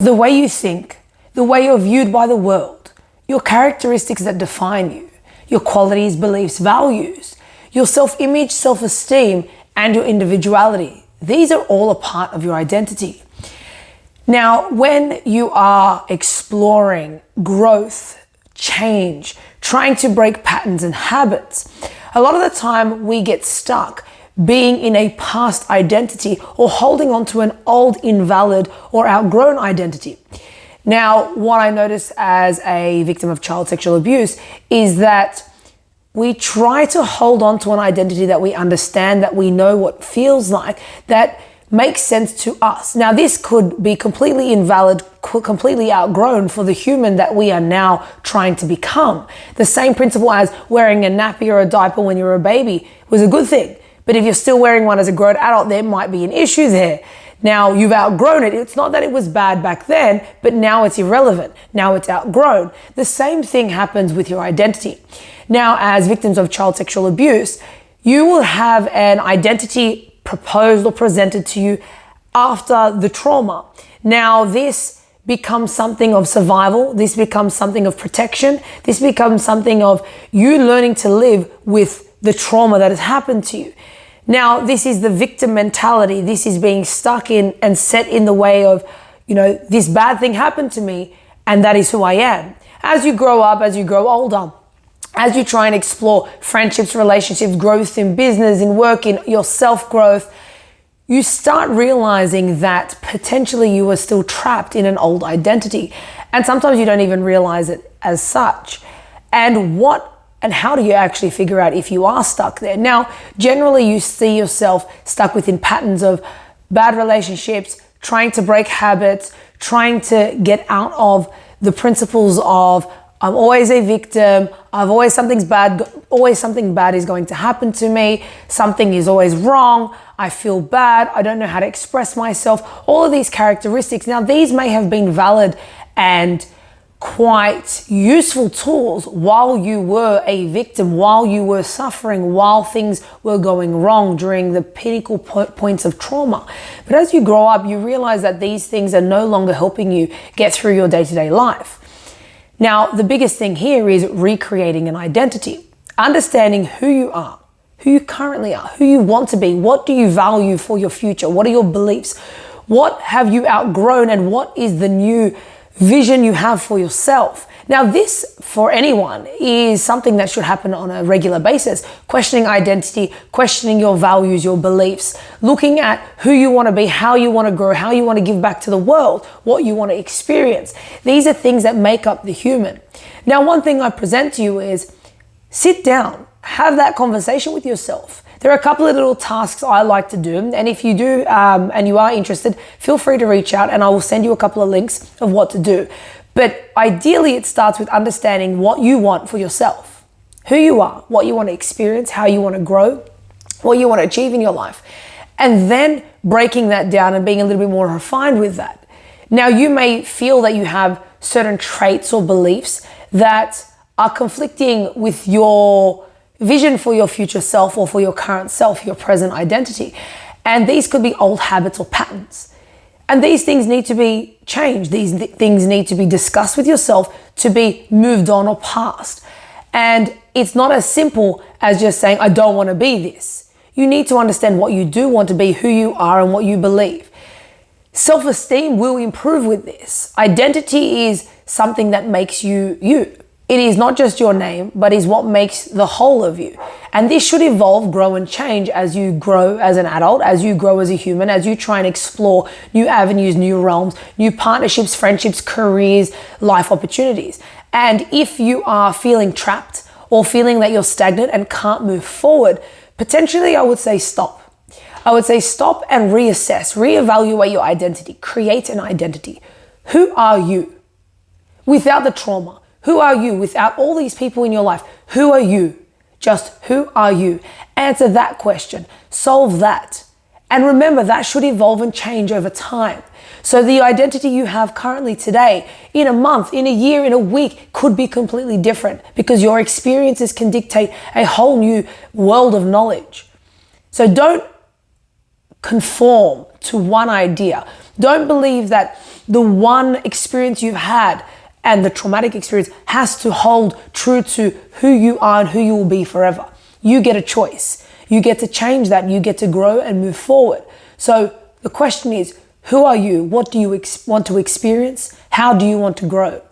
The way you think, the way you're viewed by the world, your characteristics that define you, your qualities, beliefs, values, your self-image, self-esteem, and your individuality. These are all a part of your identity. Now, when you are exploring growth, change, trying to break patterns and habits, a lot of the time we get stuck being in a past identity or holding on to an old, invalid, or outgrown identity. Now, what I notice as a victim of child sexual abuse is that we try to hold on to an identity that we understand, that we know what feels like, that makes sense to us. Now, this could be completely invalid, completely outgrown for the human that we are now trying to become. The same principle as wearing a nappy or a diaper when you're a baby was a good thing. But if you're still wearing one as a grown adult, there might be an issue there. Now you've outgrown it. It's not that it was bad back then, but now it's irrelevant. Now it's outgrown. The same thing happens with your identity. Now, as victims of child sexual abuse, you will have an identity proposed or presented to you after the trauma. Now, this becomes something of survival. This becomes something of protection. This becomes something of you learning to live with the trauma that has happened to you. Now, this is the victim mentality. This is being stuck in and set in the way of, this bad thing happened to me and that is who I am. As you grow up, as you grow older, as you try and explore friendships, relationships, growth in business, in work, in your self-growth, you start realizing that potentially you are still trapped in an old identity. And sometimes you don't even realize it as such. And how do you actually figure out if you are stuck there? Now, generally you see yourself stuck within patterns of bad relationships, trying to break habits, trying to get out of the principles of I'm always a victim, always something bad is going to happen to me, something is always wrong, I feel bad, I don't know how to express myself, all of these characteristics. Now, these may have been valid and quite useful tools while you were a victim, while you were suffering, while things were going wrong during the pinnacle points of trauma. But as you grow up, you realize that these things are no longer helping you get through your day-to-day life. Now, the biggest thing here is recreating an identity, understanding who you are, who you currently are, who you want to be, what do you value for your future, what are your beliefs, what have you outgrown, and what is the new vision you have for yourself. Now, this for anyone is something that should happen on a regular basis, questioning identity, questioning your values, your beliefs, looking at who you want to be, how you want to grow, how you want to give back to the world, what you want to experience. These are things that make up the human. Now, one thing I present to you is sit down, have that conversation with yourself. There are a couple of little tasks I like to do, and if you do and you are interested, feel free to reach out and I will send you a couple of links of what to do. But ideally, it starts with understanding what you want for yourself, who you are, what you want to experience, how you want to grow, what you want to achieve in your life, and then breaking that down and being a little bit more refined with that. Now, you may feel that you have certain traits or beliefs that are conflicting with your vision for your future self or for your current self, your present identity. And these could be old habits or patterns. And these things need to be changed. These things need to be discussed with yourself to be moved on or past. And it's not as simple as just saying, I don't want to be this. You need to understand what you do want to be, who you are, and what you believe. Self-esteem will improve with this. Identity is something that makes you you. It is not just your name, but is what makes the whole of you. And this should evolve, grow, and change as you grow as an adult, as you grow as a human, as you try and explore new avenues, new realms, new partnerships, friendships, careers, life opportunities. And if you are feeling trapped or feeling that you're stagnant and can't move forward, potentially I would say stop. I would say stop and reassess, reevaluate your identity, create an identity. Who are you without the trauma? Who are you without all these people in your life? Who are you? Just who are you? Answer that question. Solve that. And remember, that should evolve and change over time. So the identity you have currently today, in a month, in a year, in a week, could be completely different because your experiences can dictate a whole new world of knowledge. So don't conform to one idea. Don't believe that the one experience you've had and the traumatic experience has to hold true to who you are and who you will be forever. You get a choice. You get to change that. You get to grow and move forward. So the question is, who are you? What do you want to experience? How do you want to grow?